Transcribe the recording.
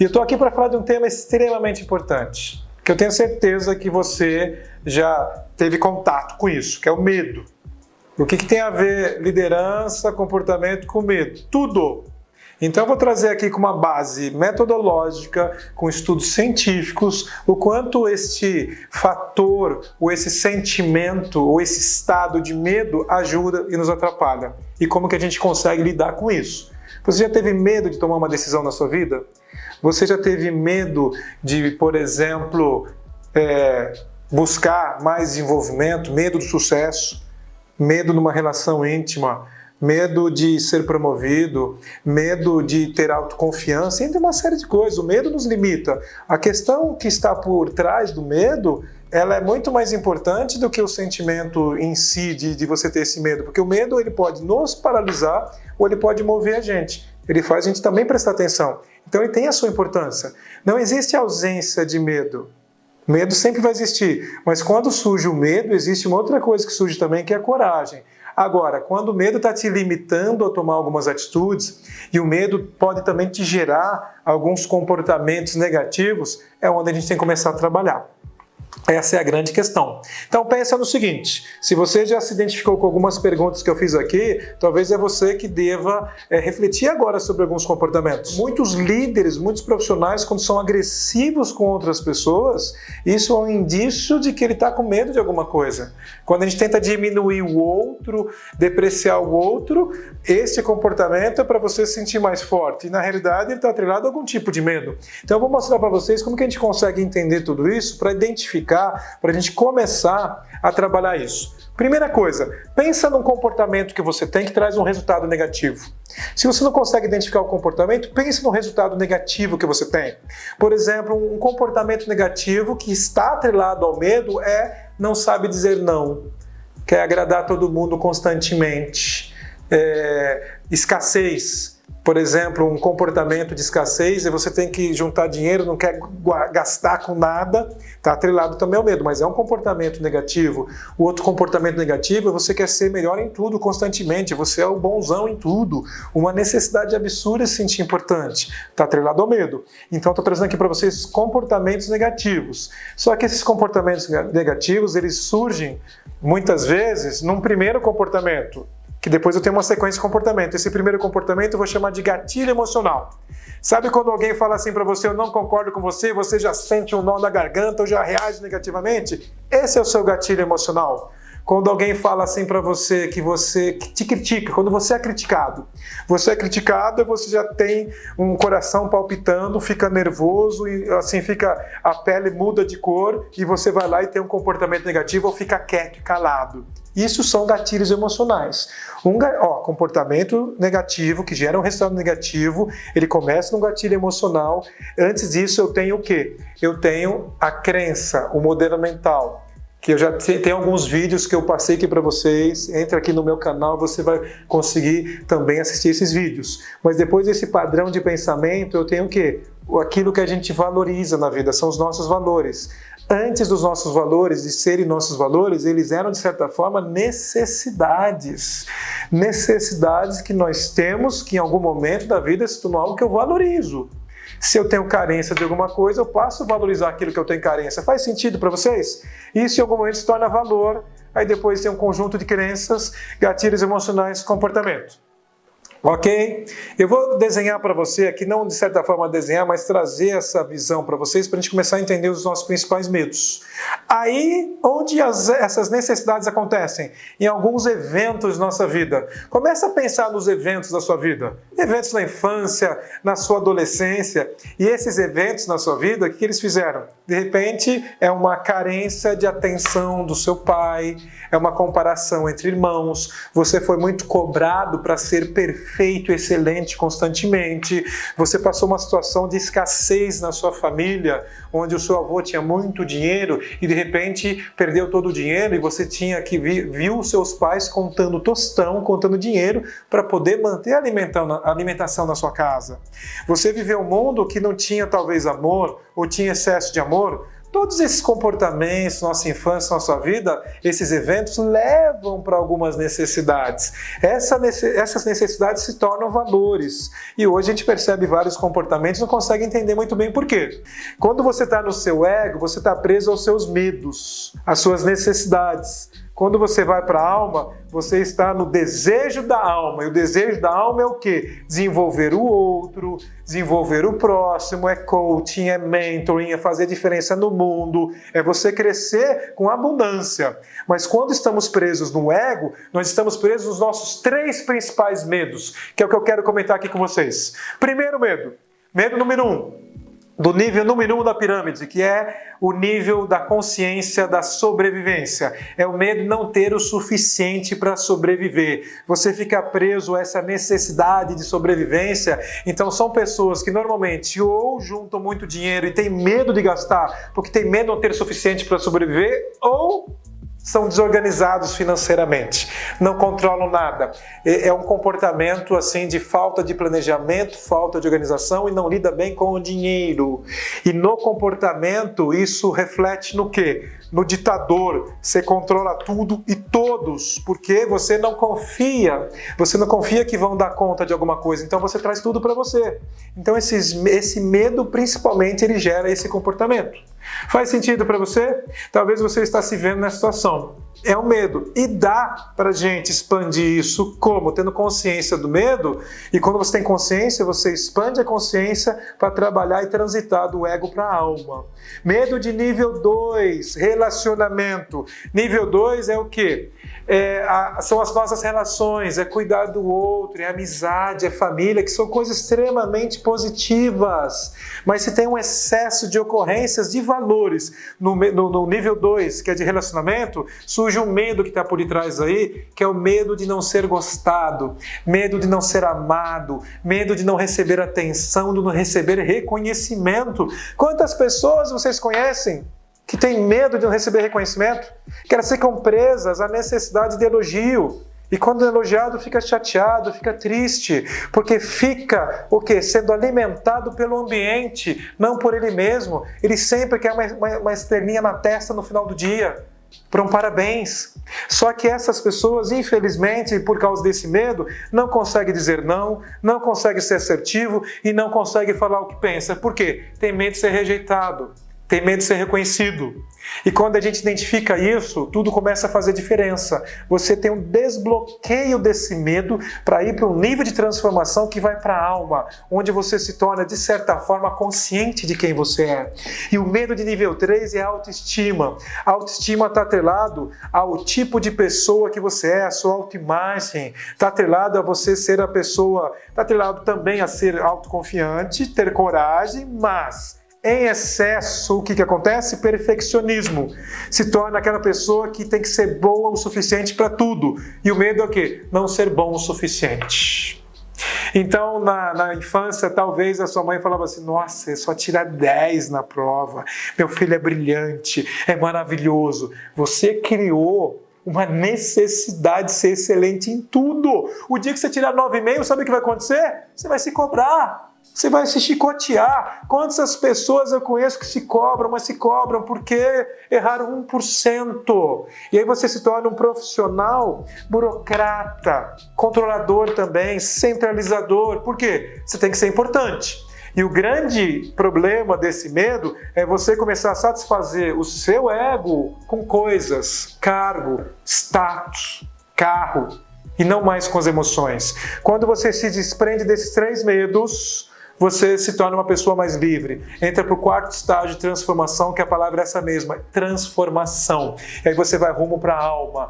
E eu estou aqui para falar de um tema extremamente importante, que eu tenho certeza que você já teve contato com isso, que é o medo. O que tem a ver liderança, comportamento com medo? Tudo! Então eu vou trazer aqui com uma base metodológica, com estudos científicos, o quanto este fator, ou esse sentimento, ou esse estado de medo ajuda e nos atrapalha. E como que a gente consegue lidar com isso. Você já teve medo de tomar uma decisão na sua vida? Você já teve medo de, por exemplo, buscar mais desenvolvimento, medo do sucesso, medo numa relação íntima, medo de ser promovido, medo de ter autoconfiança, entre uma série de coisas. O medo nos limita. A questão que está por trás do medo, ela é muito mais importante do que o sentimento em si de você ter esse medo, porque o medo ele pode nos paralisar ou ele pode mover a gente. Ele faz a gente também prestar atenção. Então ele tem a sua importância. Não existe ausência de medo. Medo sempre vai existir, mas quando surge o medo, existe uma outra coisa que surge também, que é a coragem. Agora, quando o medo está te limitando a tomar algumas atitudes, e o medo pode também te gerar alguns comportamentos negativos, é onde a gente tem que começar a trabalhar. Essa é a grande questão. Então pensa no seguinte, se você já se identificou com algumas perguntas que eu fiz aqui, talvez é você que deva refletir agora sobre alguns comportamentos. Muitos líderes, muitos profissionais, quando são agressivos com outras pessoas, isso é um indício de que ele está com medo de alguma coisa. Quando a gente tenta diminuir o outro, depreciar o outro, esse comportamento é para você se sentir mais forte. E na realidade ele está atrelado a algum tipo de medo. Então eu vou mostrar para vocês como que a gente consegue entender tudo isso para identificar, para a gente começar a trabalhar isso. Primeira coisa, pensa num comportamento que você tem que traz um resultado negativo. Se você não consegue identificar o comportamento, pense no resultado negativo que você tem. Por exemplo, um comportamento negativo que está atrelado ao medo é não sabe dizer não, quer agradar todo mundo constantemente, escassez. Por exemplo, um comportamento de escassez, você tem que juntar dinheiro, não quer gastar com nada, está atrelado também ao medo, mas é um comportamento negativo. O outro comportamento negativo é você quer ser melhor em tudo constantemente, você é o bonzão em tudo, uma necessidade absurda de se sentir importante, está atrelado ao medo. Então estou trazendo aqui para vocês comportamentos negativos. Só que esses comportamentos negativos, eles surgem muitas vezes num primeiro comportamento, que depois eu tenho uma sequência de comportamento. Esse primeiro comportamento eu vou chamar de gatilho emocional. Sabe quando alguém fala assim para você, eu não concordo com você, você já sente um nó na garganta ou já reage negativamente? Esse é o seu gatilho emocional. Quando alguém fala assim para você que te critica, quando você é criticado e você já tem um coração palpitando, fica nervoso e assim a pele muda de cor e você vai lá e tem um comportamento negativo ou fica quieto, calado. Isso são gatilhos emocionais. Comportamento negativo que gera um resultado negativo, ele começa num gatilho emocional. Antes disso eu tenho o quê? Eu tenho a crença, o modelo mental. Que eu já tenho alguns vídeos que eu passei aqui para vocês, entra aqui no meu canal, você vai conseguir também assistir esses vídeos. Mas depois desse padrão de pensamento, eu tenho o quê? Aquilo que a gente valoriza na vida, são os nossos valores. Antes dos nossos valores, de serem nossos valores, eles eram, de certa forma, necessidades. Necessidades que nós temos, que em algum momento da vida se tornou algo que eu valorizo. Se eu tenho carência de alguma coisa, eu passo a valorizar aquilo que eu tenho carência. Faz sentido para vocês? Isso em algum momento se torna valor, aí depois tem um conjunto de crenças, gatilhos emocionais, comportamento. Ok? Eu vou desenhar para você aqui, não de certa forma desenhar, mas trazer essa visão para vocês, para a gente começar a entender os nossos principais medos. Aí, onde essas necessidades acontecem? Em alguns eventos da nossa vida. Começa a pensar nos eventos da sua vida. Eventos na infância, na sua adolescência. E esses eventos na sua vida, o que eles fizeram? De repente, é uma carência de atenção do seu pai, é uma comparação entre irmãos, você foi muito cobrado para ser perfeito, excelente constantemente, você passou uma situação de escassez na sua família, onde o seu avô tinha muito dinheiro e de repente perdeu todo o dinheiro e você tinha que viu os seus pais contando tostão, contando dinheiro para poder manter a alimentação na sua casa. Você viveu um mundo que não tinha talvez amor ou tinha excesso de amor todos esses comportamentos, nossa infância, nossa vida, esses eventos levam para algumas necessidades. Essas necessidades se tornam valores. E hoje a gente percebe vários comportamentos e não consegue entender muito bem por quê. Quando você está no seu ego, você está preso aos seus medos, às suas necessidades. Quando você vai para a alma, você está no desejo da alma. E o desejo da alma é o quê? Desenvolver o outro, desenvolver o próximo, é coaching, é mentoring, é fazer diferença no mundo, é você crescer com abundância. Mas quando estamos presos no ego, nós estamos presos nos nossos 3 principais medos, que é o que eu quero comentar aqui com vocês. Primeiro medo, medo número 1. Do nível número 1 da pirâmide, que é o nível da consciência da sobrevivência. É o medo de não ter o suficiente para sobreviver. Você fica preso a essa necessidade de sobrevivência. Então são pessoas que normalmente ou juntam muito dinheiro e têm medo de gastar, porque tem medo de não ter o suficiente para sobreviver, ou são desorganizados financeiramente, não controlam nada. É um comportamento assim de falta de planejamento, falta de organização e não lida bem com o dinheiro. E no comportamento isso reflete no quê? No ditador. Você controla tudo e todos, porque você não confia que vão dar conta de alguma coisa, então você traz tudo para você. Então esse medo principalmente ele gera esse comportamento. Faz sentido para você? Talvez você está se vendo nessa situação. É um medo. E dá para a gente expandir isso como? Tendo consciência do medo. E quando você tem consciência, você expande a consciência para trabalhar e transitar do ego para a alma. Medo de nível 2, relacionamento. Nível 2 é o quê? São as nossas relações, é cuidar do outro, é amizade, é família, que são coisas extremamente positivas. Mas se tem um excesso de ocorrências de valores no nível 2, que é de relacionamento, surge um medo que está por detrás aí, que é o medo de não ser gostado, medo de não ser amado, medo de não receber atenção, de não receber reconhecimento. Quantas pessoas vocês conhecem que têm medo de não receber reconhecimento, que elas ficam presas à necessidade de elogio? E quando é elogiado, fica chateado, fica triste, porque fica o quê? Sendo alimentado pelo ambiente, não por ele mesmo. Ele sempre quer uma estrelinha na testa no final do dia, para um parabéns. Só que essas pessoas, infelizmente, por causa desse medo, não conseguem dizer não conseguem ser assertivo e não conseguem falar o que pensa. Por quê? Tem medo de ser rejeitado. Tem medo de ser reconhecido. E quando a gente identifica isso, tudo começa a fazer diferença. Você tem um desbloqueio desse medo para ir para um nível de transformação que vai para a alma, onde você se torna, de certa forma, consciente de quem você é. E o medo de nível 3 é a autoestima. A autoestima está atrelado ao tipo de pessoa que você é, a sua autoimagem. Está atrelado a você ser a pessoa, está atrelado também a ser autoconfiante, ter coragem, mas em excesso, o que acontece? Perfeccionismo. Se torna aquela pessoa que tem que ser boa o suficiente para tudo. E o medo é o quê? Não ser bom o suficiente. Então, na infância, talvez a sua mãe falava assim: nossa, é só tirar 10 na prova. Meu filho é brilhante, é maravilhoso. Você criou uma necessidade de ser excelente em tudo. O dia que você tirar 9,5, sabe o que vai acontecer? Você vai se cobrar. Você vai se chicotear. Quantas pessoas eu conheço que se cobram, mas se cobram porque erraram 1%. E aí você se torna um profissional burocrata, controlador também, centralizador. Por quê? Você tem que ser importante. E o grande problema desse medo é você começar a satisfazer o seu ego com coisas, cargo, status, carro, e não mais com as emoções. Quando você se desprende desses 3 medos, você se torna uma pessoa mais livre. Entra para o 4º estágio de transformação, que a palavra é essa mesma, transformação. E aí você vai rumo para a alma.